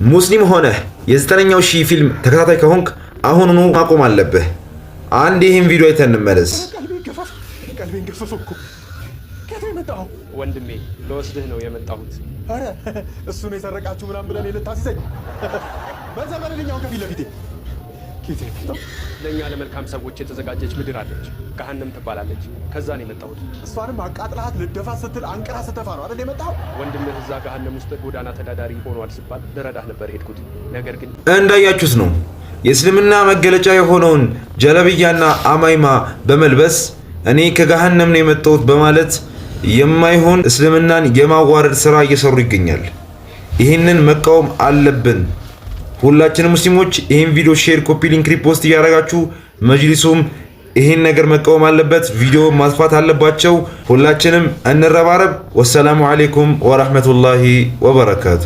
ሙስሊም ሆነ የ9ኛው ሺህ ፊልም ተከታታይ ከሆንክ አሁኑኑ ማቆም አለብህ። አንድ ይህን ቪዲዮ አይተን እንመለስ። ቀልቤን ገፈፈው እኮ ከየት የመጣኸው? ወንድሜ ለወስድህ ነው የመጣሁት። አረ እሱ ነው የሰረቃችሁ ምናምን ብለን ልታስይዘኝ? በዘመንኛው ከፊት ለፊቴ ከየት የመጣው? ለእኛ ለመልካም ሰዎች የተዘጋጀች ምድር አለች፣ ገሃነም ትባላለች። ከዛ ነው የመጣሁት። እሷንም አቃጥላት ልደፋት ስትል አንቅራ ስተፋ ነው አይደል የመጣኸው? ወንድምህ እዛ ገሃነም ውስጥ ጎዳና ተዳዳሪ ሆኗል ሲባል ልረዳህ ነበር ሄድኩት። ነገር ግን እንዳያችሁት ነው የእስልምና መገለጫ የሆነውን ጀለብያና አማይማ በመልበስ እኔ ከገሃነም ነው የመጣሁት በማለት የማይሆን እስልምናን የማዋረድ ስራ እየሰሩ ይገኛል። ይህንን መቃወም አለብን። ሁላችንም ሙስሊሞች ይህን ቪዲዮ ሼር፣ ኮፒ ሊንክ፣ ሪፖስት እያደረጋችሁ መጅሊሱም ይህን ነገር መቃወም አለበት፣ ቪዲዮ ማጥፋት አለባቸው። ሁላችንም እንረባረብ። ወሰላሙ አለይኩም ወራህመቱላሂ ወበረካቱ።